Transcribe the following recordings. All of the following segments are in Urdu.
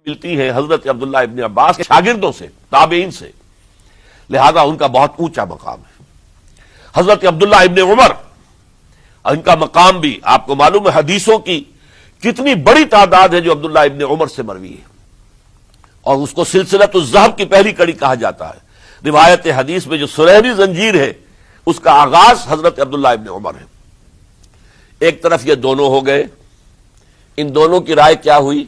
ملتی ہیں حضرت عبداللہ ابن عباس کے شاگردوں سے، تابعین سے، لہذا ان کا بہت اونچا مقام ہے۔ حضرت عبداللہ ابن عمر، ان کا مقام بھی آپ کو معلوم ہے، حدیثوں کی کتنی بڑی تعداد ہے جو عبداللہ ابن عمر سے مروی ہے، اور اس کو سلسلۃ الذہب کی پہلی کڑی کہا جاتا ہے۔ روایت حدیث میں جو سنہری زنجیر ہے اس کا آغاز حضرت عبداللہ ابن عمر ہے۔ ایک طرف یہ دونوں ہو گئے، ان دونوں کی رائے کیا ہوئی؟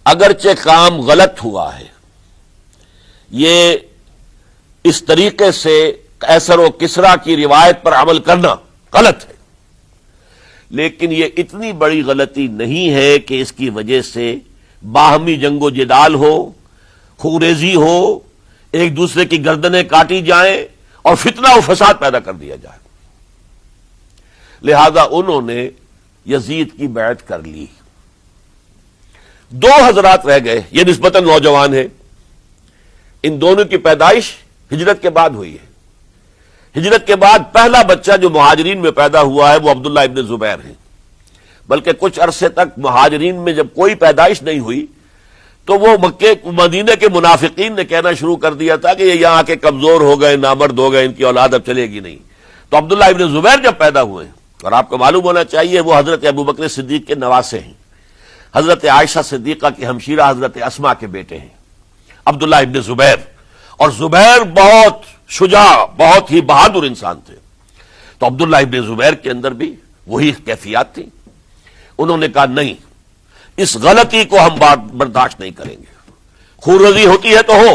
اگرچہ کام غلط ہوا ہے، یہ اس طریقے سے قیصر و کسریٰ کی روایت پر عمل کرنا غلط ہے، لیکن یہ اتنی بڑی غلطی نہیں ہے کہ اس کی وجہ سے باہمی جنگ و جدال ہو، خوریزی ہو، ایک دوسرے کی گردنیں کاٹی جائیں اور فتنہ و فساد پیدا کر دیا جائے۔ لہذا انہوں نے یزید کی بیعت کر لی۔ دو حضرات رہ گئے، یہ نسبتاً نوجوان ہیں، ان دونوں کی پیدائش ہجرت کے بعد ہوئی ہے۔ ہجرت کے بعد پہلا بچہ جو مہاجرین میں پیدا ہوا ہے وہ عبداللہ ابن زبیر ہے، بلکہ کچھ عرصے تک مہاجرین میں جب کوئی پیدائش نہیں ہوئی تو وہ مکے مدینے کے منافقین نے کہنا شروع کر دیا تھا کہ یہ یہاں کے کمزور ہو گئے، نامرد ہو گئے، ان کی اولاد اب چلے گی نہیں۔ تو عبداللہ ابن زبیر جب پیدا ہوئے، اور آپ کو معلوم ہونا چاہیے وہ حضرت ابوبکر صدیق کے نواسے ہیں، حضرت عائشہ صدیقہ کی ہمشیرہ حضرت اسما کے بیٹے ہیں عبداللہ ابن زبیر، اور زبیر بہت شجاع، بہت ہی بہادر انسان تھے۔ تو عبداللہ ابن زبیر کے اندر بھی وہی کیفیات تھی۔ انہوں نے کہا نہیں، اس غلطی کو ہم برداشت نہیں کریں گے، خورزی ہوتی ہے تو ہو،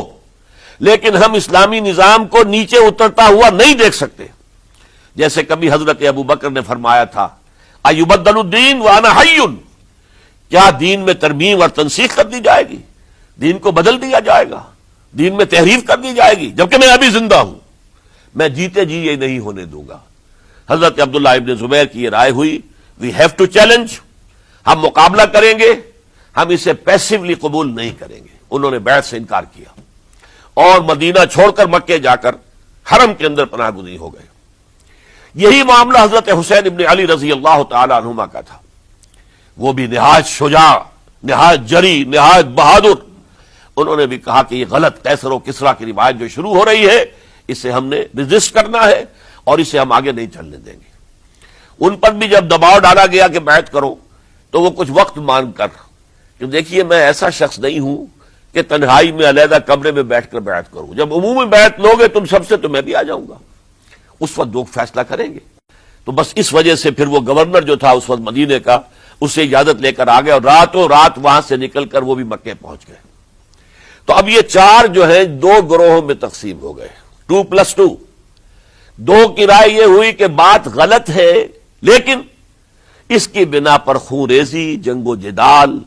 لیکن ہم اسلامی نظام کو نیچے اترتا ہوا نہیں دیکھ سکتے۔ جیسے کبھی حضرت ابوبکر نے فرمایا تھا ایبدل الدین وانا حی، کیا دین میں ترمیم اور تنسیخ کر دی جائے گی؟ دین کو بدل دیا جائے گا، دین میں تحریف کر دی جائے گی، جبکہ میں ابھی زندہ ہوں، میں جیتے جی یہ نہیں ہونے دوں گا۔ حضرت عبداللہ ابن زبیر کی یہ رائے ہوئی، وی ہیو ٹو چیلنج، ہم مقابلہ کریں گے، ہم اسے پیسیولی قبول نہیں کریں گے۔ انہوں نے بیعت سے انکار کیا اور مدینہ چھوڑ کر مکے جا کر حرم کے اندر پناہ گزین ہو گئے۔ یہی معاملہ حضرت حسین ابن علی رضی اللہ تعالی عنہما کا تھا، وہ بھی نہایت شجاع، نہایت جری، نہایت بہادر۔ انہوں نے بھی کہا کہ یہ غلط قیصر و کسریٰ کی روایت جو شروع ہو رہی ہے اسے ہم نے ریزسٹ کرنا ہے اور اسے ہم آگے نہیں چلنے دیں گے۔ ان پر بھی جب دباؤ ڈالا گیا کہ بیعت کرو تو وہ کچھ وقت مان کر، کہ دیکھیے میں ایسا شخص نہیں ہوں کہ تنہائی میں علیحدہ کمرے میں بیٹھ کر بیعت کروں، جب عمومی بیعت لوگے تم سب سے تو میں بھی آ جاؤں گا، اس وقت لوگ فیصلہ کریں گے۔ تو بس اس وجہ سے پھر وہ گورنر جو تھا اس وقت مدینے کا، اس سے اجازت لے کر آ گئے اور راتوں رات وہاں سے نکل کر وہ بھی مکے پہنچ گئے۔ تو اب یہ چار جو ہیں دو گروہوں میں تقسیم ہو گئے، 2+2۔ دو کی رائے یہ ہوئی کہ بات غلط ہے، لیکن اس کی بنا پر خوریزی، جنگ و جدال،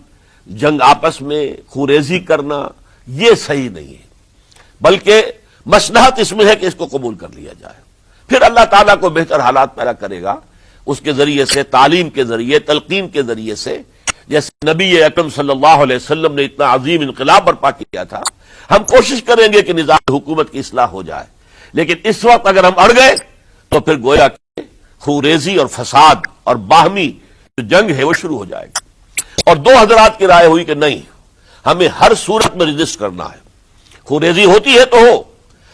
جنگ آپس میں خوریزی کرنا یہ صحیح نہیں ہے، بلکہ مصلحت اس میں ہے کہ اس کو قبول کر لیا جائے۔ پھر اللہ تعالیٰ کو بہتر حالات پیدا کرے گا اس کے ذریعے سے، تعلیم کے ذریعے، تلقین کے ذریعے سے، جیسے نبی اکرم صلی اللہ علیہ وسلم نے اتنا عظیم انقلاب برپا کیا تھا۔ ہم کوشش کریں گے کہ نظام حکومت کی اصلاح ہو جائے، لیکن اس وقت اگر ہم اڑ گئے تو پھر گویا کہ خوریزی اور فساد اور باہمی جو جنگ ہے وہ شروع ہو جائے گی۔ اور دو حضرات کی رائے ہوئی کہ نہیں، ہمیں ہر صورت میں ریزسٹ کرنا ہے، خوریزی ہوتی ہے تو ہو،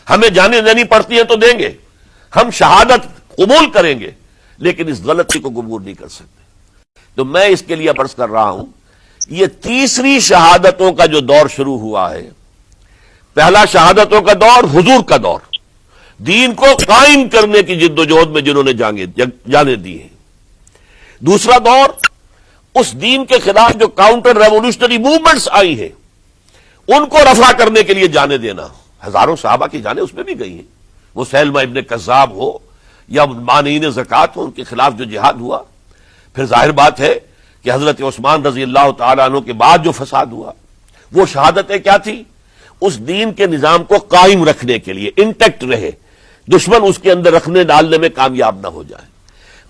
ہمیں جانے دینی پڑتی ہے تو دیں گے، ہم شہادت قبول کریں گے، لیکن اس غلطی کو قبول نہیں کر سکتے۔ تو میں اس کے لیے عرض کر رہا ہوں، یہ تیسری شہادتوں کا جو دور شروع ہوا ہے، پہلا شہادتوں کا دور حضور کا دور، دین کو قائم کرنے کی جد و جہد میں جنہوں نے جانیں دی ہیں۔ دوسرا دور اس دین کے خلاف جو کاؤنٹر ریولوشنری موومنٹس آئی ہیں ان کو رفع کرنے کے لیے جانے دینا۔ ہزاروں صحابہ کی جانیں اس میں بھی گئی ہیں، وہ سیلمہ ابن کذاب ہو یا مانعین زکوٰۃ ہو، ان کے خلاف جو جہاد ہوا۔ پھر ظاہر بات ہے کہ حضرت عثمان رضی اللہ تعالیٰ عنہ کے بعد جو فساد ہوا، وہ شہادتیں کیا تھی؟ اس دین کے نظام کو قائم رکھنے کے لیے، انٹیکٹ رہے، دشمن اس کے اندر رکھنے ڈالنے میں کامیاب نہ ہو جائے۔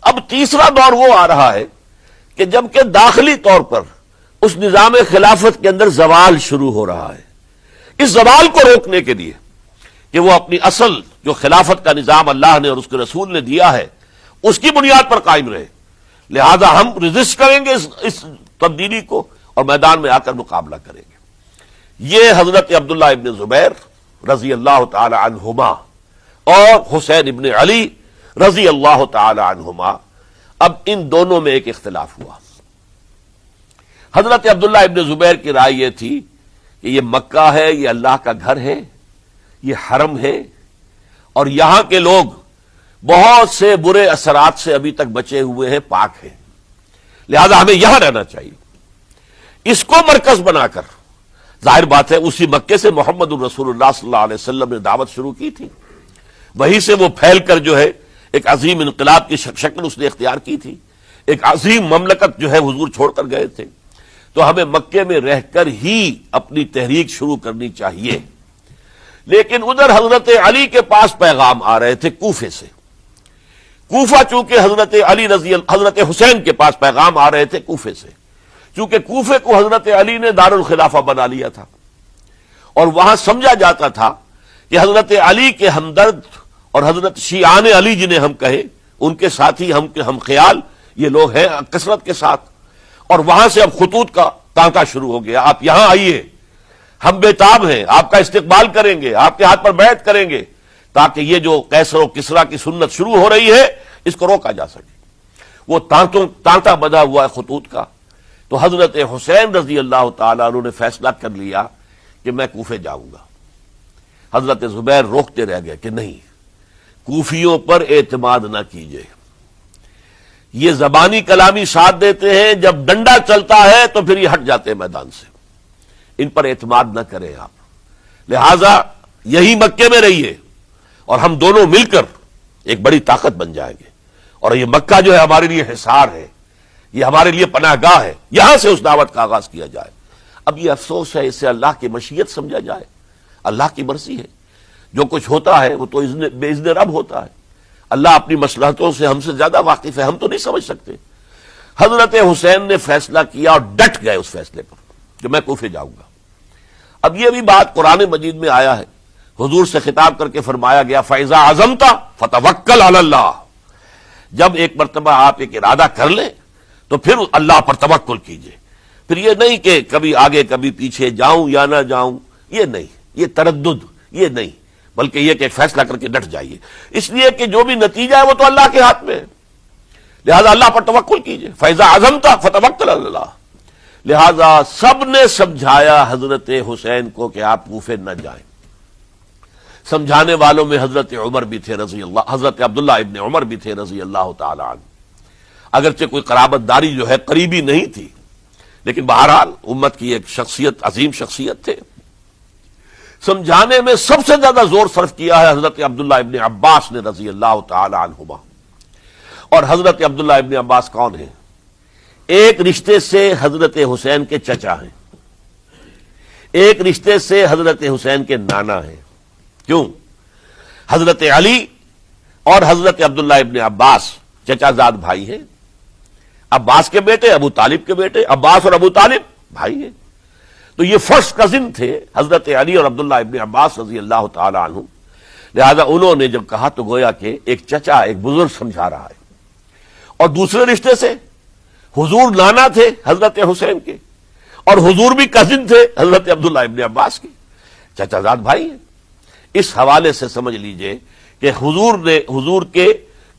اب تیسرا دور وہ آ رہا ہے کہ جبکہ داخلی طور پر اس نظام خلافت کے اندر زوال شروع ہو رہا ہے، اس زوال کو روکنے کے لیے کہ وہ اپنی اصل جو خلافت کا نظام اللہ نے اور اس کے رسول نے دیا ہے اس کی بنیاد پر قائم رہے، لہذا ہم ریزسٹ کریں گے اس تبدیلی کو، اور میدان میں آ کر مقابلہ کریں گے۔ یہ حضرت عبداللہ ابن زبیر رضی اللہ تعالی عنہما اور حسین ابن علی رضی اللہ تعالی عنہما، اب ان دونوں میں ایک اختلاف ہوا۔ حضرت عبداللہ ابن زبیر کی رائے یہ تھی کہ یہ مکہ ہے، یہ اللہ کا گھر ہے، یہ حرم ہے، اور یہاں کے لوگ بہت سے برے اثرات سے ابھی تک بچے ہوئے ہیں، پاک ہیں، لہذا ہمیں یہاں رہنا چاہیے۔ اس کو مرکز بنا کر ظاہر بات ہے اسی مکے سے محمد الرسول اللہ صلی اللہ علیہ وسلم نے دعوت شروع کی تھی، وہیں سے وہ پھیل کر جو ہے ایک عظیم انقلاب کی شکل اس نے اختیار کی تھی، ایک عظیم مملکت جو ہے حضور چھوڑ کر گئے تھے۔ تو ہمیں مکے میں رہ کر ہی اپنی تحریک شروع کرنی چاہیے۔ لیکن ادھر حضرت علی کے پاس پیغام آ رہے تھے کوفے سے، کوفہ چونکہ حضرت حسین کے پاس پیغام آ رہے تھے کوفے سے، چونکہ کوفے کو حضرت علی نے دارالخلافہ بنا لیا تھا، اور وہاں سمجھا جاتا تھا کہ حضرت علی کے ہمدرد اور حضرت شیعان علی جنہیں ہم کہیں، ان کے ساتھی ہم خیال یہ لوگ ہیں کثرت کے ساتھ، اور وہاں سے اب خطوط کا تانتا شروع ہو گیا، آپ یہاں آئیے، ہم بےتاب ہیں، آپ کا استقبال کریں گے، آپ کے ہاتھ پر بیعت کریں گے، تاکہ یہ جو قیصر و کسریٰ کی سنت شروع ہو رہی ہے اس کو روکا جا سکے۔ وہ تانتا بنا ہوا ہے خطوط کا۔ تو حضرت حسین رضی اللہ تعالیٰ عنہ نے فیصلہ کر لیا کہ میں کوفے جاؤں گا۔ حضرت زبیر روکتے رہ گئے کہ نہیں، کوفیوں پر اعتماد نہ کیجیے، یہ زبانی کلامی ساتھ دیتے ہیں، جب ڈنڈا چلتا ہے تو پھر یہ ہٹ جاتے ہیں میدان سے، ان پر اعتماد نہ کریں آپ، لہذا یہی مکے میں رہیے اور ہم دونوں مل کر ایک بڑی طاقت بن جائیں گے، اور یہ مکہ جو ہے ہمارے لیے حصار ہے، یہ ہمارے لیے پناہ گاہ ہے، یہاں سے اس دعوت کا آغاز کیا جائے۔ اب یہ افسوس ہے اسے اللہ کی مشیت سمجھا جائے، اللہ کی مرضی ہے، جو کچھ ہوتا ہے وہ تو بے اذن رب ہوتا ہے، اللہ اپنی مصلحتوں سے ہم سے زیادہ واقف ہے، ہم تو نہیں سمجھ سکتے۔ حضرت حسین نے فیصلہ کیا اور ڈٹ گئے اس فیصلے پر کہ میں کوفے جاؤں گا۔ اب یہ بھی بات قرآن مجید میں آیا ہے، حضور سے خطاب کر کے فرمایا گیا فَإِذَا عَزَمْتَ فَتَوَكَّلْ عَلَى اللَّهِ، جب ایک مرتبہ آپ ایک ارادہ کر لیں تو پھر اللہ پر توکل کیجئے، پھر یہ نہیں کہ کبھی آگے کبھی پیچھے جاؤں یا نہ جاؤں، یہ نہیں، یہ تردد یہ نہیں، بلکہ یہ کہ ایک فیصلہ کر کے ڈٹ جائیے، اس لیے کہ جو بھی نتیجہ ہے وہ تو اللہ کے ہاتھ میں ہے، لہذا اللہ پر توکل کیجئے۔ فَإِذَا عَزَمْتَ فَتَوَكَّلْ عَلَى اللَّهِ، لہذا سب نے سمجھایا حضرت حسین کو کہ آپ کوفے نہ جائیں۔ سمجھانے والوں میں حضرت عمر بھی تھے حضرت عبداللہ ابن عمر بھی تھے رضی اللہ تعالی عنہ، اگرچہ کوئی قرابت داری جو ہے قریبی نہیں تھی، لیکن بہرحال امت کی ایک شخصیت، عظیم شخصیت تھے۔ سمجھانے میں سب سے زیادہ زور صرف کیا ہے حضرت عبداللہ ابن عباس نے رضی اللہ تعالی عنہما۔ اور حضرت عبداللہ ابن عباس کون ہیں؟ ایک رشتے سے حضرت حسین کے چچا ہیں، ایک رشتے سے حضرت حسین کے نانا ہیں۔ کیوں؟ حضرت علی اور حضرت عبداللہ ابن عباس چچا زاد بھائی ہیں، عباس کے بیٹے، ابو طالب کے بیٹے، عباس اور ابو طالب بھائی ہیں، تو یہ فرسٹ کزن تھے حضرت علی اور عبداللہ ابن عباس رضی اللہ تعالی عنہ، لہذا انہوں نے جب کہا تو گویا کہ ایک چچا ایک بزرگ سمجھا رہا ہے۔ اور دوسرے رشتے سے حضور نانا تھے حضرت حسین کے، اور حضور بھی کزن تھے حضرت عبداللہ ابن عباس کے، چچا زاد بھائی ہیں۔ اس حوالے سے سمجھ لیجئے کہ حضور کے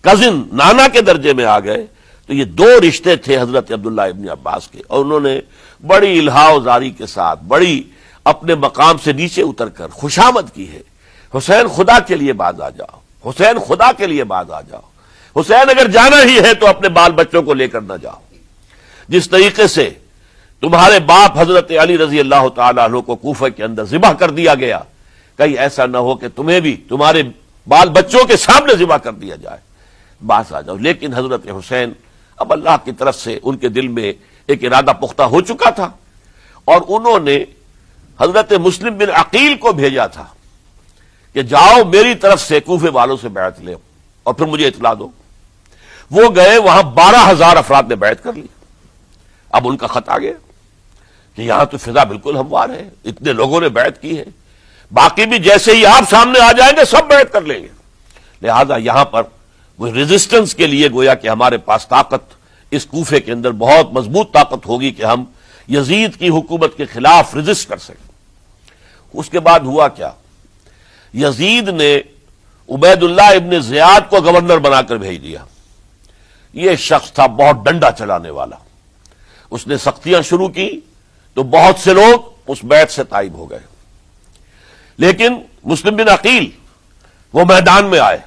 کزن نانا کے درجے میں آ گئے، تو یہ دو رشتے تھے حضرت عبداللہ ابن عباس کے، اور انہوں نے بڑی الہا و زاری کے ساتھ، بڑی اپنے مقام سے نیچے اتر کر خوشامد کی ہے، حسین خدا کے لیے باز آ جاؤ، حسین خدا کے لیے باز آ جاؤ، حسین اگر جانا ہی ہے تو اپنے بال بچوں کو لے کر نہ جاؤ۔ جس طریقے سے تمہارے باپ حضرت علی رضی اللہ تعالیٰ عنہ کو کوفہ کے اندر ذبح کر دیا گیا، کہیں ایسا نہ ہو کہ تمہیں بھی تمہارے بال بچوں کے سامنے ذبح کر دیا جائے، باز آ جاؤ۔ لیکن حضرت حسین اب اللہ کی طرف سے ان کے دل میں ایک ارادہ پختہ ہو چکا تھا، اور انہوں نے حضرت مسلم بن عقیل کو بھیجا تھا کہ جاؤ میری طرف سے کوفے والوں سے بیعت لے اور پھر مجھے اطلاع دو۔ وہ گئے، وہاں 12,000 افراد نے بیعت کر لی۔ اب ان کا خط آ گیا کہ یہاں تو فضا بالکل ہموار ہے، اتنے لوگوں نے بیعت کی ہے، باقی بھی جیسے ہی آپ سامنے آ جائیں گے سب بیعت کر لیں گے، لہذا یہاں پر وہ ریزسٹنس کے لیے گویا کہ ہمارے پاس طاقت اس کوفے کے اندر بہت مضبوط طاقت ہوگی کہ ہم یزید کی حکومت کے خلاف رجسٹ کر سکے۔ اس کے بعد ہوا کیا؟ یزید نے عبید اللہ ابن زیاد کو گورنر بنا کر بھیج دیا۔ یہ شخص تھا بہت ڈنڈا چلانے والا، اس نے سختیاں شروع کی تو بہت سے لوگ اس بیعت سے تائب ہو گئے، لیکن مسلم بن عقیل وہ میدان میں آئے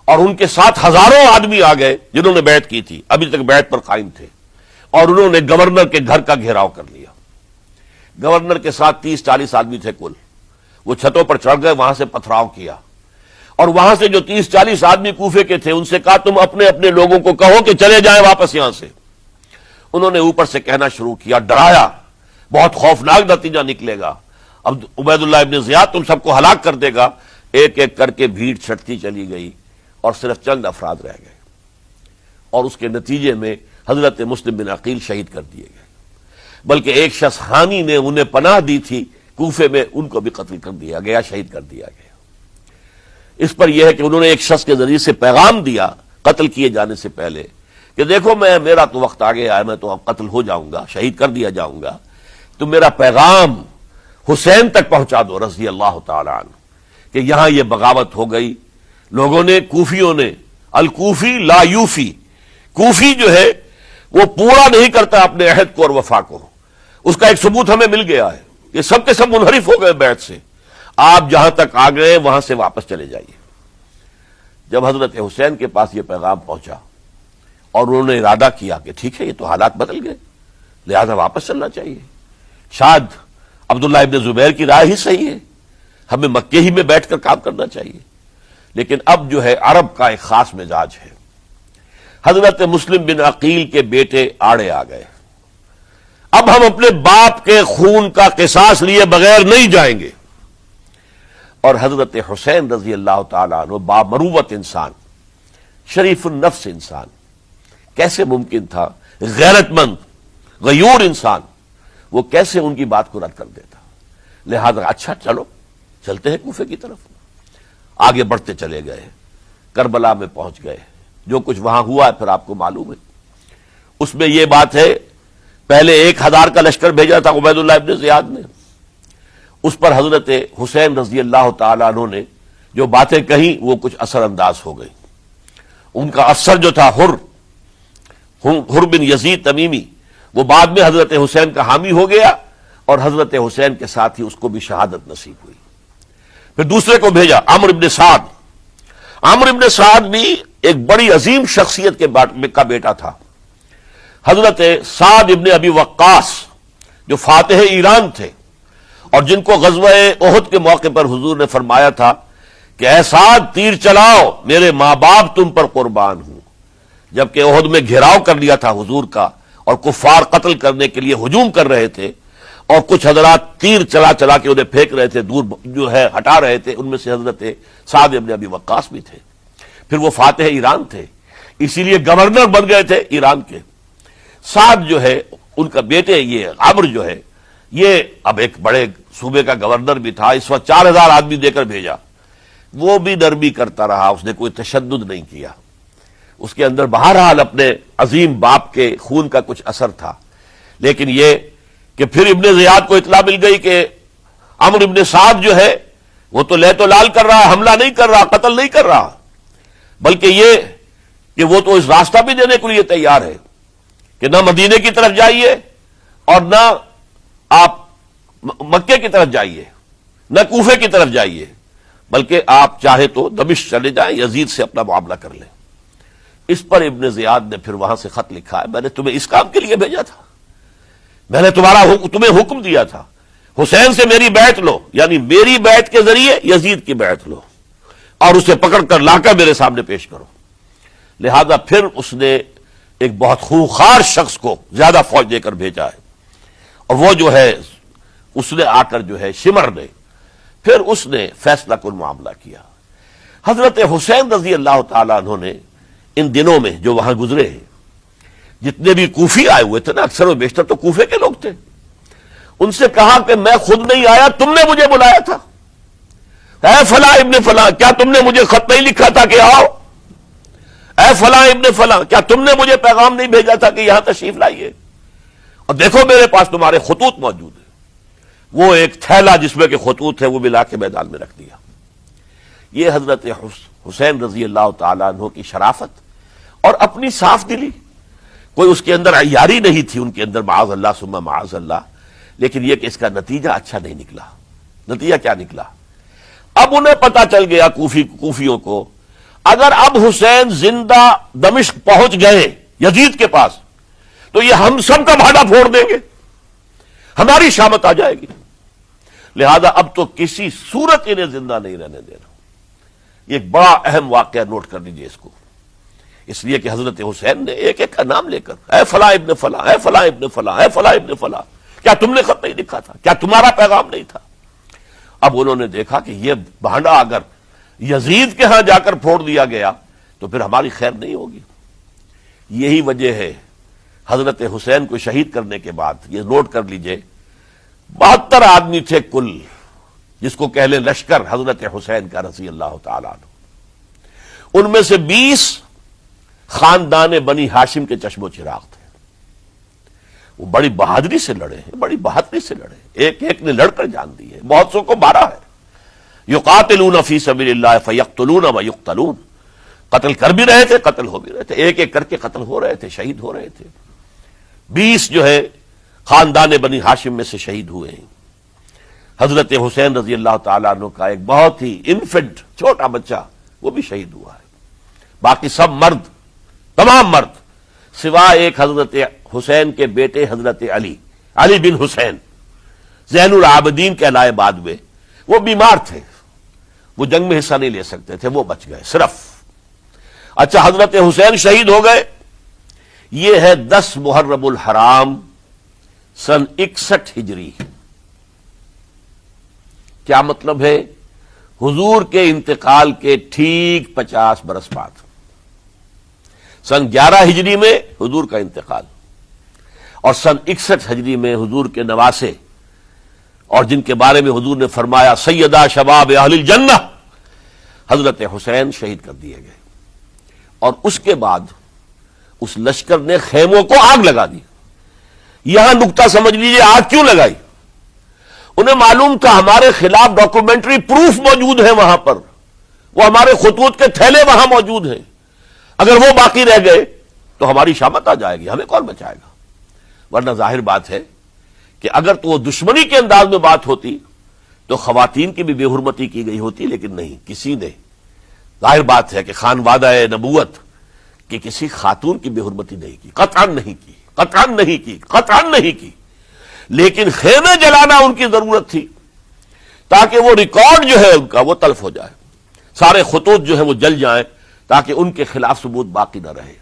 اور ان کے ساتھ ہزاروں آدمی آ گئے جنہوں نے بیعت کی تھی، ابھی تک بیعت پر قائم تھے، اور انہوں نے گورنر کے گھر کا گھیراؤ کر لیا۔ گورنر کے ساتھ 30-40 آدمی تھے کل، وہ چھتوں پر چڑھ گئے، وہاں سے پتھراؤ کیا، اور وہاں سے جو 30-40 آدمی کوفے کے تھے ان سے کہا تم اپنے اپنے لوگوں کو کہو کہ چلے جائیں واپس یہاں سے۔ انہوں نے اوپر سے کہنا شروع کیا، ڈرایا، بہت خوفناک نتیجہ نکلے گا، اب عبید اللہ ابن زیاد تم سب کو ہلاک کر دے گا۔ ایک ایک کر کے بھیڑ چھٹتی چلی گئی اور صرف چند افراد رہ گئے، اور اس کے نتیجے میں حضرت مسلم بن عقیل شہید کر دیے گئے، بلکہ ایک شخص حامی نے انہیں پناہ دی تھی کوفے میں، ان کو بھی قتل کر دیا گیا، شہید کر دیا گیا۔ اس پر یہ ہے کہ انہوں نے ایک شخص کے ذریعے سے پیغام دیا قتل کیے جانے سے پہلے کہ دیکھو میرا تو وقت آ گیا ہے، میں تو اب قتل ہو جاؤں گا، شہید کر دیا جاؤں گا، تو میرا پیغام حسین تک پہنچا دو رضی اللہ تعالی عنہ کہ یہاں یہ بغاوت ہو گئی۔ لوگوں نے، کوفیوں نے، الکوفی لا یوفی، کوفی جو ہے وہ پورا نہیں کرتا اپنے عہد کو اور وفا کو، اس کا ایک ثبوت ہمیں مل گیا ہے کہ سب کے سب منحرف ہو گئے بیعت سے، آپ جہاں تک آ گئے وہاں سے واپس چلے جائیے۔ جب حضرت حسین کے پاس یہ پیغام پہنچا اور انہوں نے ارادہ کیا کہ ٹھیک ہے یہ تو حالات بدل گئے، لہذا واپس چلنا چاہیے، شاید عبداللہ ابن زبیر کی رائے ہی صحیح ہے، ہمیں مکے ہی میں بیٹھ کر کام کرنا چاہیے، لیکن اب جو ہے عرب کا ایک خاص مزاج ہے۔ حضرت مسلم بن عقیل کے بیٹے آڑے آ گئے، اب ہم اپنے باپ کے خون کا قصاص لیے بغیر نہیں جائیں گے، اور حضرت حسین رضی اللہ تعالیٰ عنہ بامروت انسان، شریف النفس انسان، کیسے ممکن تھا غیرت مند غیور انسان وہ کیسے ان کی بات کو رد کر دیتا؟ لہذا اچھا چلو چلتے ہیں کوفے کی طرف۔ آگے بڑھتے چلے گئے، کربلا میں پہنچ گئے، جو کچھ وہاں ہوا ہے پھر آپ کو معلوم ہے۔ اس میں یہ بات ہے پہلے 1000 کا لشکر بھیجا تھا عبید اللہ ابن زیاد نے، اس پر حضرت حسین رضی اللہ تعالیٰ عنہ نے جو باتیں کہیں وہ کچھ اثر انداز ہو گئی۔ ان کا افسر جو تھا حر بن یزید تمیمی، وہ بعد میں حضرت حسین کا حامی ہو گیا، اور حضرت حسین کے ساتھ ہی اس کو بھی شہادت نصیب ہوئی۔ پھر دوسرے کو بھیجا عمرو بن سعد۔ عمرو بن سعد بھی ایک بڑی عظیم شخصیت کا بیٹا تھا، حضرت سعد ابن ابی وقاص جو فاتح ایران تھے، اور جن کو غزوہ احد کے موقع پر حضور نے فرمایا تھا کہ اے سعد تیر چلاؤ، میرے ماں باپ تم پر قربان ہوں۔ جبکہ احد میں گھیراؤ کر لیا تھا حضور کا، اور کفار قتل کرنے کے لیے ہجوم کر رہے تھے، اور کچھ حضرات تیر چلا چلا کے انہیں پھینک رہے تھے، دور جو ہے ہٹا رہے تھے، ان میں سے حضرت سعد ابن ابی وقاص بھی تھے۔ پھر وہ فاتح ایران تھے، اسی لیے گورنر بن گئے تھے ایران کے۔ سعد جو ہے ان کا بیٹے، یہ عمرو جو ہے یہ اب ایک بڑے صوبے کا گورنر بھی تھا، اس وقت 4000 آدمی دے کر بھیجا، وہ بھی نرمی کرتا رہا، اس نے کوئی تشدد نہیں کیا، اس کے اندر بہرحال اپنے عظیم باپ کے خون کا کچھ اثر تھا۔ لیکن یہ کہ پھر ابن زیاد کو اطلاع مل گئی کہ عمرو ابن سعد جو ہے وہ تو لے تو لال کر رہا ہے، حملہ نہیں کر رہا، قتل نہیں کر رہا، بلکہ یہ کہ وہ تو اس راستہ بھی دینے کے لیے تیار ہے کہ نہ مدینے کی طرف جائیے اور نہ آپ مکے کی طرف جائیے، نہ کوفے کی طرف جائیے، بلکہ آپ چاہے تو دمشق چلے جائیں، یزید سے اپنا معاملہ کر لیں۔ اس پر ابن زیاد نے پھر وہاں سے خط لکھا ہے، میں نے تمہیں اس کام کے لیے بھیجا تھا، میں نے تمہیں حکم دیا تھا حسین سے میری بیعت لو، یعنی میری بیعت کے ذریعے یزید کی بیعت لو، اور اسے پکڑ کر لا کر میرے سامنے پیش کرو۔ لہذا پھر اس نے ایک بہت خوخار شخص کو زیادہ فوج دے کر بھیجا ہے، اور وہ جو ہے اس نے آ کر جو ہے شمر نے پھر اس نے فیصلہ کن معاملہ کیا۔ حضرت حسین رضی اللہ تعالیٰ عنہ نے ان دنوں میں جو وہاں گزرے ہیں، جتنے بھی کوفی آئے ہوئے تھے نا، اکثر و بیشتر تو کوفے کے لوگ تھے، ان سے کہا کہ میں خود نہیں آیا، تم نے مجھے بلایا تھا، اے فلاں ابن فلاں کیا تم نے مجھے خط نہیں لکھا تھا کہ آؤ؟ اے فلاں ابن فلاں کیا تم نے مجھے پیغام نہیں بھیجا تھا کہ یہاں تشریف لائیے؟ اور دیکھو میرے پاس تمہارے خطوط موجود ہیں. وہ ایک تھیلا جس میں کہ خطوط ہے وہ بھی لا کے میدان میں رکھ دیا. یہ حضرت حسین رضی اللہ تعالیٰ عنہ کی شرافت اور اپنی صاف دلی. کوئی اس کے اندر عیاری نہیں تھی ان کے اندر، معاذ اللہ ثم معاذ اللہ. لیکن یہ کہ اس کا نتیجہ اچھا نہیں نکلا. نتیجہ کیا نکلا؟ اب انہیں پتا چل گیا کوفیوں کو، اگر اب حسین زندہ دمشق پہنچ گئے یزید کے پاس تو یہ ہم سب کا بھاڑا پھوڑ دیں گے، ہماری شامت آ جائے گی. لہذا اب تو کسی صورت انہیں زندہ نہیں رہنے دینا. یہ ایک بڑا اہم واقعہ نوٹ کر لیجیے اس کو. اس لیے کہ حضرت حسین نے ایک ایک کا نام لے کر، اے فلاں ابن فلاں، اے فلاں ابن فلاں، اے فلاں ابن فلاں، کیا تم نے خط نہیں لکھا تھا؟ کیا تمہارا پیغام نہیں تھا؟ اب انہوں نے دیکھا کہ یہ بھانڈا اگر یزید کے ہاں جا کر پھوڑ دیا گیا تو پھر ہماری خیر نہیں ہوگی. یہی وجہ ہے حضرت حسین کو شہید کرنے کے بعد، یہ نوٹ کر لیجئے، 72 آدمی تھے کل، جس کو کہہ لیں لشکر حضرت حسین کا رضی اللہ تعالیٰ عنہ. ان میں سے 20 خاندان بنی ہاشم کے چشم و چراغ تھے. وہ بڑی بہادری سے لڑے ہیں، بڑی بہادری سے لڑے، ایک ایک نے لڑ کر جان دی ہے، بہت سو کو مارا ہے. یقاتلون فی سبیل اللہ فیقتلون ویقتلون، قتل کر بھی رہے تھے، قتل ہو بھی رہے تھے، ایک ایک کر کے قتل ہو رہے تھے، شہید ہو رہے تھے. 20 جو ہے خاندان بنی ہاشم میں سے شہید ہوئے ہیں. حضرت حسین رضی اللہ تعالیٰ عنہ کا ایک بہت ہی انفنٹ چھوٹا بچہ وہ بھی شہید ہوا ہے. باقی سب مرد، تمام مرد، سوائے ایک حضرت حسین کے بیٹے حضرت علی بن حسین زین العابدین کہلائے بعد میں. وہ بیمار تھے، وہ جنگ میں حصہ نہیں لے سکتے تھے، وہ بچ گئے صرف. اچھا، حضرت حسین شہید ہو گئے. یہ ہے 10 محرم الحرام سن 61 ہجری. کیا مطلب ہے؟ حضور کے انتقال کے ٹھیک 50 برس بعد، سن 11 ہجری میں حضور کا انتقال، اور سن 61 ہجری میں حضور کے نواسے اور جن کے بارے میں حضور نے فرمایا سیدہ شباب اہل الجنہ، حضرت حسین شہید کر دیے گئے. اور اس کے بعد اس لشکر نے خیموں کو آگ لگا دی. یہاں نکتہ سمجھ لیجیے، آگ کیوں لگائی؟ انہیں معلوم تھا ہمارے خلاف ڈاکومنٹری پروف موجود ہے وہاں پر، وہ ہمارے خطوط کے تھیلے وہاں موجود ہیں. اگر وہ باقی رہ گئے تو ہماری شامت آ جائے گی، ہمیں کون بچائے گا؟ ورنہ ظاہر بات ہے کہ اگر تو وہ دشمنی کے انداز میں بات ہوتی تو خواتین کی بھی بے حرمتی کی گئی ہوتی، لیکن نہیں، کسی نے، ظاہر بات ہے کہ خانوادہ نبوت کہ کسی خاتون کی بے حرمتی نہیں کی، قطعاً نہیں کی، قطعاً نہیں کی، قطعاً نہیں کی. لیکن خیمے جلانا ان کی ضرورت تھی تاکہ وہ ریکارڈ جو ہے ان کا وہ تلف ہو جائے، سارے خطوط جو ہے وہ جل جائیں تاکہ ان کے خلاف ثبوت باقی نہ رہے.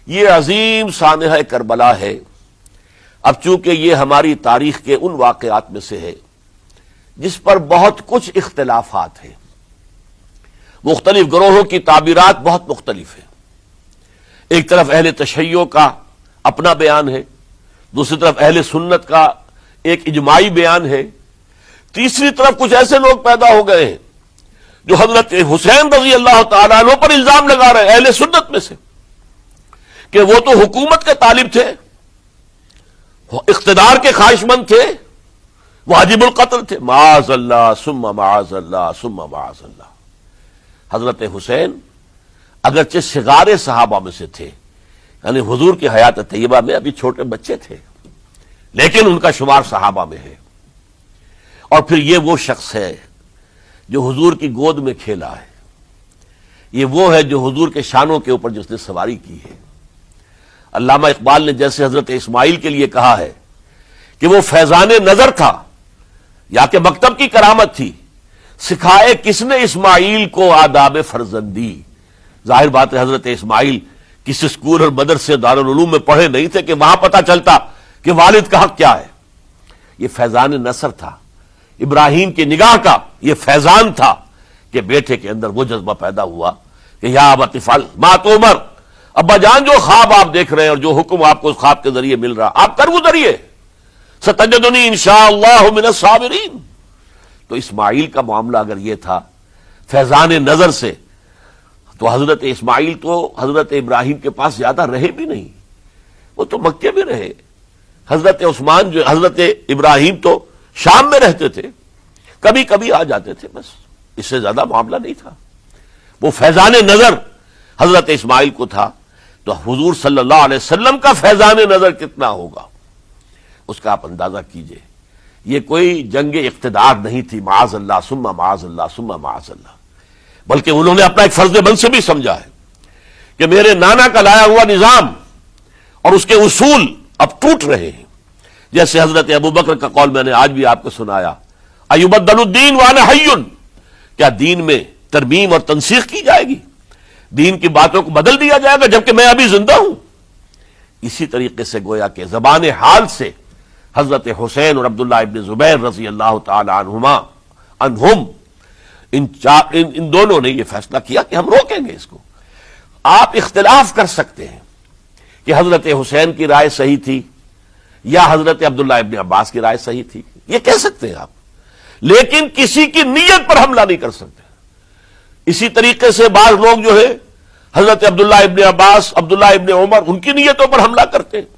یہ عظیم سانحہ کربلا ہے. اب چونکہ یہ ہماری تاریخ کے ان واقعات میں سے ہے جس پر بہت کچھ اختلافات ہیں، مختلف گروہوں کی تعبیرات بہت مختلف ہیں. ایک طرف اہل تشیع کا اپنا بیان ہے، دوسری طرف اہل سنت کا ایک اجماعی بیان ہے، تیسری طرف کچھ ایسے لوگ پیدا ہو گئے ہیں جو حضرت حسین رضی اللہ تعالیٰ عنہ پر الزام لگا رہے ہیں اہل سنت میں سے کہ وہ تو حکومت کے طالب تھے، اقتدار کے خواہش مند تھے، واجب القتل تھے. معاذ اللہ ثم معاذ اللہ ثم معاذ اللہ. حضرت حسین اگرچہ صغار صحابہ میں سے تھے، یعنی حضور کی حیات طیبہ میں ابھی چھوٹے بچے تھے، لیکن ان کا شمار صحابہ میں ہے. اور پھر یہ وہ شخص ہے جو حضور کی گود میں کھیلا ہے، یہ وہ ہے جو حضور کے شانوں کے اوپر جس نے سواری کی ہے. علامہ اقبال نے جیسے حضرت اسماعیل کے لیے کہا ہے کہ وہ فیضان نظر تھا یا کہ مکتب کی کرامت تھی، سکھائے کس نے اسماعیل کو آداب فرزندی. ظاہر بات ہے حضرت اسماعیل کسی اسکول اور مدرسے دارالعلوم میں پڑھے نہیں تھے کہ وہاں پتہ چلتا کہ والد کا حق کیا ہے. یہ فیضان نصر تھا، ابراہیم کی نگاہ کا یہ فیضان تھا کہ بیٹے کے اندر وہ جذبہ پیدا ہوا کہ یا ابت افعل ما تؤمر، ابا جان جو خواب آپ دیکھ رہے ہیں اور جو حکم آپ کو اس خواب کے ذریعے مل رہا آپ کر گزریے، ستجدنی انشاءاللہ من الصابرین. تو اسماعیل کا معاملہ اگر یہ تھا فیضان نظر سے، تو حضرت اسماعیل تو حضرت ابراہیم کے پاس زیادہ رہے بھی نہیں، وہ تو مکے میں رہے، حضرت عثمان جو حضرت ابراہیم تو شام میں رہتے تھے، کبھی کبھی آ جاتے تھے، بس اس سے زیادہ معاملہ نہیں تھا۔ وہ فیضان نظر حضرت اسماعیل کو تھا، تو حضور صلی اللہ علیہ وسلم کا فیضان نظر کتنا ہوگا اس کا آپ اندازہ کیجئے۔ یہ کوئی جنگ اقتدار نہیں تھی، معاذ اللہ ثم معاذ اللہ ثم معاذ اللہ، بلکہ انہوں نے اپنا ایک فرض منصبی سمجھا ہے کہ میرے نانا کا لایا ہوا نظام اور اس کے اصول اب ٹوٹ رہے ہیں۔ جیسے حضرت ابو بکر کا قول میں نے آج بھی آپ کو سنایا، ایبدل الدین وانا حی، کیا دین میں ترمیم اور تنسیخ کی جائے گی، دین کی باتوں کو بدل دیا جائے گا جبکہ میں ابھی زندہ ہوں؟ اسی طریقے سے گویا کہ زبان حال سے حضرت حسین اور عبداللہ ابن زبیر رضی اللہ تعالی عنہم ان دونوں نے یہ فیصلہ کیا کہ ہم روکیں گے اس کو۔ آپ اختلاف کر سکتے ہیں کہ حضرت حسین کی رائے صحیح تھی یا حضرت عبداللہ ابن عباس کی رائے صحیح تھی، یہ کہہ سکتے ہیں آپ، لیکن کسی کی نیت پر حملہ نہیں کر سکتے۔ اسی طریقے سے بعض لوگ جو ہے حضرت عبداللہ ابن عباس، عبداللہ ابن عمر، ان کی نیتوں پر حملہ کرتے ہیں۔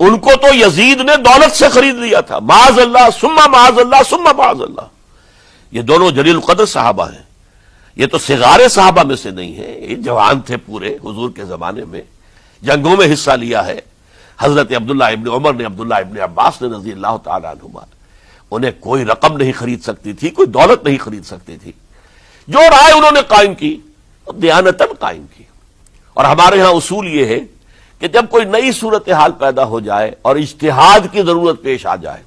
ان کو تو یزید نے دولت سے خرید لیا تھا، معاذ اللہ ثم معاذ اللہ ثم معاذ اللہ۔ یہ دونوں جلیل القدر صحابہ ہیں، یہ تو صغار صحابہ میں سے نہیں ہیں، یہ جوان تھے پورے حضور کے زمانے میں، جنگوں میں حصہ لیا ہے۔ حضرت عبداللہ ابن عمر نے، عبداللہ ابن عباس نے رضی اللہ تعالی عنہما، انہیں کوئی رقم نہیں خرید سکتی تھی، کوئی دولت نہیں خرید سکتی تھی۔ جو رائے انہوں نے قائم کی دیانتاً قائم کی۔ اور ہمارے ہاں اصول یہ ہے کہ جب کوئی نئی صورتحال پیدا ہو جائے اور اجتہاد کی ضرورت پیش آ جائے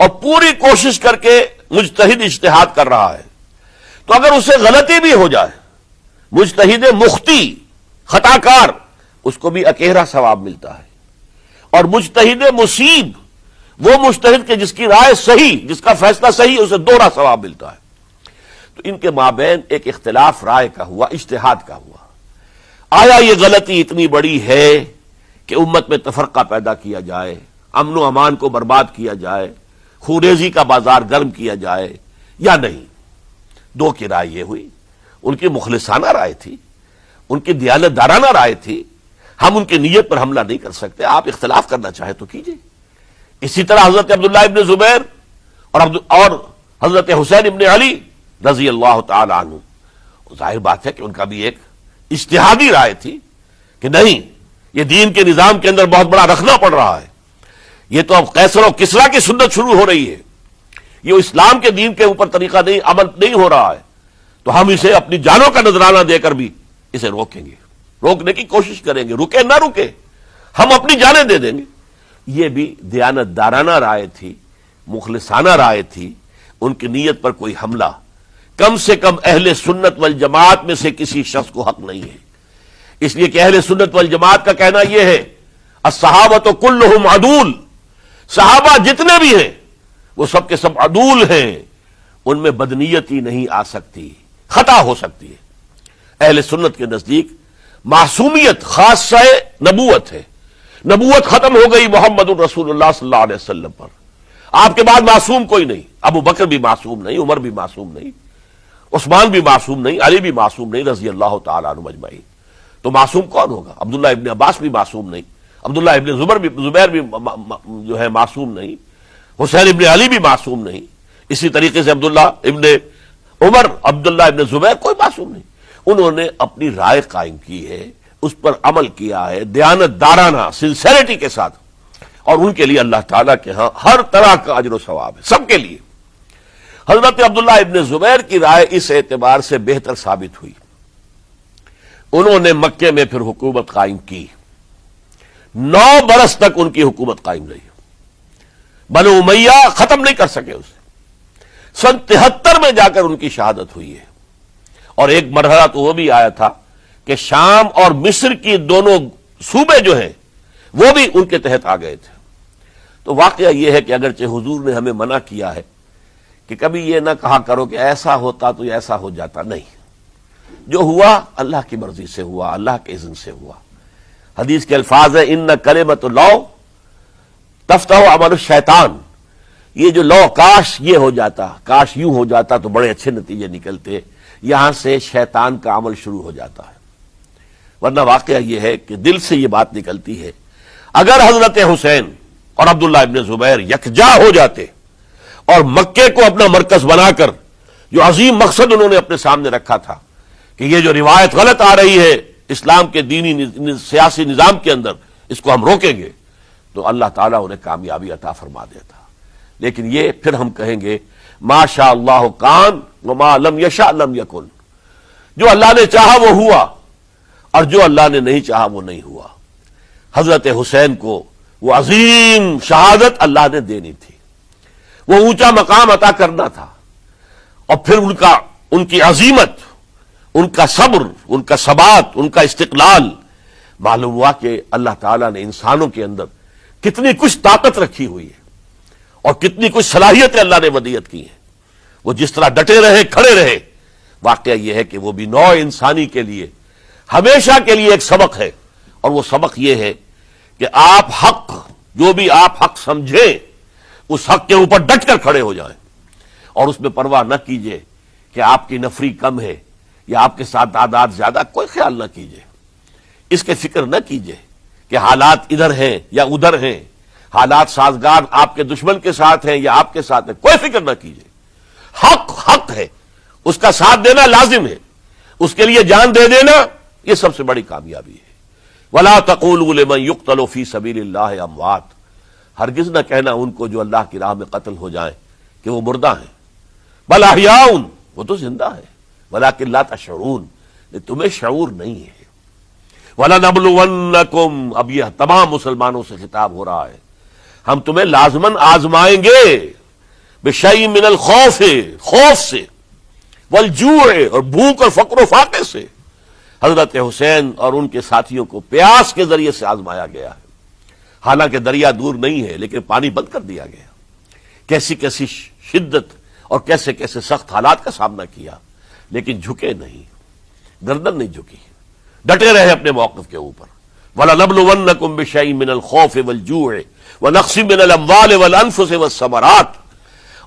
اور پوری کوشش کر کے مجتہد اجتہاد کر رہا ہے، تو اگر اسے غلطی بھی ہو جائے، مجتہد مخطی خطا کار، اس کو بھی اکیرا ثواب ملتا ہے، اور مجتہد مصیب وہ مجتہد کے جس کی رائے صحیح، جس کا فیصلہ صحیح، اسے دوہرا ثواب ملتا ہے۔ تو ان کے مابین ایک اختلاف رائے کا ہوا، اجتہاد کا ہوا۔ آیا یہ غلطی اتنی بڑی ہے کہ امت میں تفرقہ پیدا کیا جائے، امن و امان کو برباد کیا جائے، خوریزی کا بازار گرم کیا جائے، یا نہیں؟ دو کی رائے یہ ہوئی، ان کی مخلصانہ رائے تھی، ان کی دیانت دارانہ رائے تھی، ہم ان کی نیت پر حملہ نہیں کر سکتے، آپ اختلاف کرنا چاہیں تو کیجئے۔ اسی طرح حضرت عبداللہ ابن زبیر اور حضرت حسین ابن علی رضی اللہ تعالی عنہ، ظاہر بات ہے کہ ان کا بھی ایک اجتہادی رائے تھی کہ نہیں، یہ دین کے نظام کے اندر بہت بڑا رکھنا پڑ رہا ہے، یہ تو اب قیصر و کسریٰ کی سنت شروع ہو رہی ہے، یہ اسلام کے دین کے اوپر طریقہ نہیں، عمل نہیں ہو رہا ہے، تو ہم اسے اپنی جانوں کا نذرانہ دے کر بھی اسے روکیں گے، روکنے کی کوشش کریں گے، رکے نہ رکے ہم اپنی جانیں دے دیں گے۔ یہ بھی دیانت دارانہ رائے تھی، مخلصانہ رائے تھی، ان کی نیت پر کوئی حملہ کم سے کم اہل سنت والجماعت میں سے کسی شخص کو حق نہیں ہے۔ اس لیے کہ اہل سنت والجماعت کا کہنا یہ ہے، الصحابۃ کلہم عدول، صحابہ جتنے بھی ہیں وہ سب کے سب عدول ہیں، ان میں بدنیتی نہیں آ سکتی، خطا ہو سکتی ہے۔ اہل سنت کے نزدیک معصومیت خاصہ نبوت ہے، نبوت ختم ہو گئی محمد الرسول اللہ صلی اللہ علیہ وسلم پر، آپ کے بعد معصوم کوئی نہیں، ابو بکر بھی معصوم نہیں، عمر بھی معصوم نہیں، عثمان بھی معصوم نہیں، علی بھی معصوم نہیں رضی اللہ تعالیٰ عنہ اجمعین۔ تو معصوم کون ہوگا؟ عبداللہ ابن عباس بھی معصوم نہیں، عبداللہ ابن زبیر بھی جو ہے معصوم نہیں، حسین ابن علی بھی معصوم نہیں، اسی طریقے سے عبداللہ ابن عمر، عبداللہ ابن زبیر، کوئی معصوم نہیں۔ انہوں نے اپنی رائے قائم کی ہے، اس پر عمل کیا ہے دیانت دارانہ سنسیریٹی کے ساتھ، اور ان کے لیے اللہ تعالیٰ کے ہاں ہر طرح کا اجر و ثواب ہے، سب کے لیے۔ حضرت عبداللہ ابن زبیر کی رائے اس اعتبار سے بہتر ثابت ہوئی، انہوں نے مکے میں پھر حکومت قائم کی، 9 برس تک ان کی حکومت قائم رہی، بنو امیہ ختم نہیں کر سکے اسے۔ سن 73 میں جا کر ان کی شہادت ہوئی ہے، اور ایک مرحلہ تو وہ بھی آیا تھا کہ شام اور مصر کی دونوں صوبے جو ہیں وہ بھی ان کے تحت آ گئے تھے۔ تو واقعہ یہ ہے کہ اگرچہ حضور نے ہمیں منع کیا ہے کہ کبھی یہ نہ کہا کرو کہ ایسا ہوتا تو ایسا ہو جاتا، نہیں، جو ہوا اللہ کی مرضی سے ہوا، اللہ کے اذن سے ہوا۔ حدیث کے الفاظ ہیں، ان کلمۃ اللہ تفتح عمل الشیطان، یہ جو لو کاش یہ ہو جاتا، کاش یوں ہو جاتا تو بڑے اچھے نتیجے نکلتے، یہاں سے شیطان کا عمل شروع ہو جاتا ہے۔ ورنہ واقعہ یہ ہے کہ دل سے یہ بات نکلتی ہے۔ اگر حضرت حسین اور عبداللہ ابن زبیر یکجا ہو جاتے اور مکے کو اپنا مرکز بنا کر جو عظیم مقصد انہوں نے اپنے سامنے رکھا تھا کہ یہ جو روایت غلط آ رہی ہے اسلام کے دینی سیاسی نظام کے اندر، اس کو ہم روکیں گے، تو اللہ تعالیٰ انہیں کامیابی عطا فرما دیتا. لیکن یہ پھر ہم کہیں گے ما شاء اللہ کان وما لم یشاء لم یکن، جو اللہ نے چاہا وہ ہوا اور جو اللہ نے نہیں چاہا وہ نہیں ہوا. حضرت حسین کو وہ عظیم شہادت اللہ نے دینی تھی، وہ اونچا مقام عطا کرنا تھا، اور پھر ان کی عظیمت، ان کا صبر، ان کا ثبات، ان کا استقلال، معلوم ہوا کہ اللہ تعالیٰ نے انسانوں کے اندر کتنی کچھ طاقت رکھی ہوئی ہے اور کتنی کچھ صلاحیتیں اللہ نے ودیعت کی ہیں. وہ جس طرح ڈٹے رہے، کھڑے رہے. واقعہ یہ ہے کہ وہ بھی نوع انسانی کے لیے ہمیشہ کے لیے ایک سبق ہے، اور وہ سبق یہ ہے کہ آپ حق، جو بھی آپ حق سمجھیں اس حق کے اوپر ڈٹ کر کھڑے ہو جائیں، اور اس میں پرواہ نہ کیجئے کہ آپ کی نفری کم ہے یا آپ کے ساتھ تعداد زیادہ، کوئی خیال نہ کیجئے، اس کے فکر نہ کیجئے کہ حالات ادھر ہیں یا ادھر ہیں، حالات سازگار آپ کے دشمن کے ساتھ ہیں یا آپ کے ساتھ ہیں، کوئی فکر نہ کیجئے. حق ہے، اس کا ساتھ دینا لازم ہے، اس کے لیے جان دے دینا یہ سب سے بڑی کامیابی ہے. وَلَا تَقُولُوا لِمَن يُقْتَلُ فِي سَبِيلِ اللَّهِ اموات، ہرگز نہ کہنا ان کو جو اللہ کی راہ میں قتل ہو جائیں کہ وہ مردہ ہیں. بل احیاء، وہ تو زندہ ہے، ولکن لا تشعرون، تمہیں شعور نہیں ہے. وَلَنَبْلُوَنَّكُمْ، اب یہ تمام مسلمانوں سے خطاب ہو رہا ہے، ہم تمہیں لازماً آزمائیں گے، بِشَيْءٍ مِّنَ الْخَوْفِ، خوف سے، وَالْجُوعِ، اور بھوک اور فقر و فاقے سے. حضرت حسین اور ان کے ساتھیوں کو پیاس کے ذریعے سے آزمایا گیا ہے. حالانکہ دریا دور نہیں ہے لیکن پانی بند کر دیا گیا. کیسی کیسی شدت اور کیسے کیسے سخت حالات کا سامنا کیا، لیکن جھکے نہیں، گردن نہیں جھکی، ڈٹے رہے اپنے موقف کے اوپر. وَلَنَبْلُوَنَّكُمْ بِشَيْءٍ مِّنَ الْخَوْفِ وَالْجُوعِ وَنَقْصٍ مِّنَ الْأَمْوَالِ وَالْأَنفُسِ وَالثَّمَرَاتِ،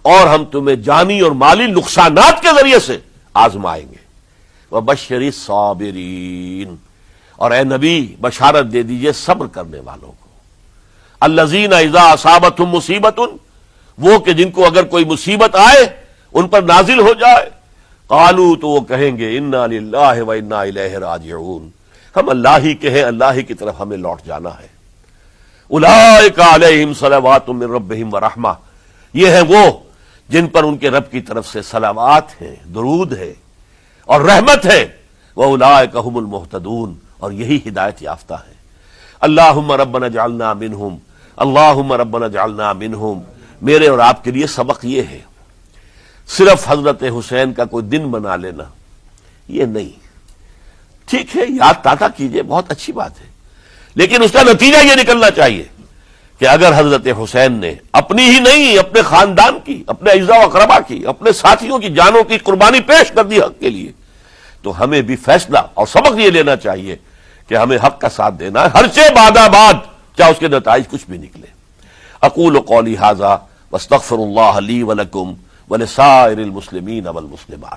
اور ہم تمہیں جانی اور مالی نقصانات کے ذریعے سے آزمائیں گے. وَبَشِّرِ الصَّابِرِينَ، اور اے نبی بشارت دے دیجئے صبر کرنے والوں کو. الَّذِينَ إِذَا أَصَابَتْهُمْ مُصِيبَةٌ، وہ کہ جن کو اگر کوئی مصیبت آئے، ان پر نازل ہو جائے، قالوا، تو وہ کہیں گے اِنَّا لِلَّهِ وَإِنَّا إِلَيْهِ راجعون، ہم اللہ ہی کے ہیں، اللہ ہی کی طرف ہمیں لوٹ جانا ہے. اولئک علیہم صلوات من ربہم ورحمہ، یہ ہیں وہ جن پر ان کے رب کی طرف سے صلوات ہیں، درود ہے اور رحمت ہے. واولئک هم المہتدون، اور یہی ہدایت یافتہ ہیں. اللہم ربنا اجعلنا منہم، اللہم ربنا اجعلنا منہم. میرے اور آپ کے لیے سبق یہ ہے، صرف حضرت حسین کا کوئی دن بنا لینا یہ نہیں. ٹھیک ہے، یاد تازہ کیجئے، بہت اچھی بات ہے، لیکن اس کا نتیجہ یہ نکلنا چاہیے کہ اگر حضرت حسین نے اپنی ہی نہیں، اپنے خاندان کی، اپنے اعزاء و اقربا کی، اپنے ساتھیوں کی جانوں کی قربانی پیش کر دی حق کے لیے، تو ہمیں بھی فیصلہ اور سبق یہ لینا چاہیے کہ ہمیں حق کا ساتھ دینا ہے، ہر چے بعد چاہے اس کے نتائج کچھ بھی نکلے. اقول قولی ھذا واستغفر اللہ لی ولکم ولسائر المسلمین والمسلمات.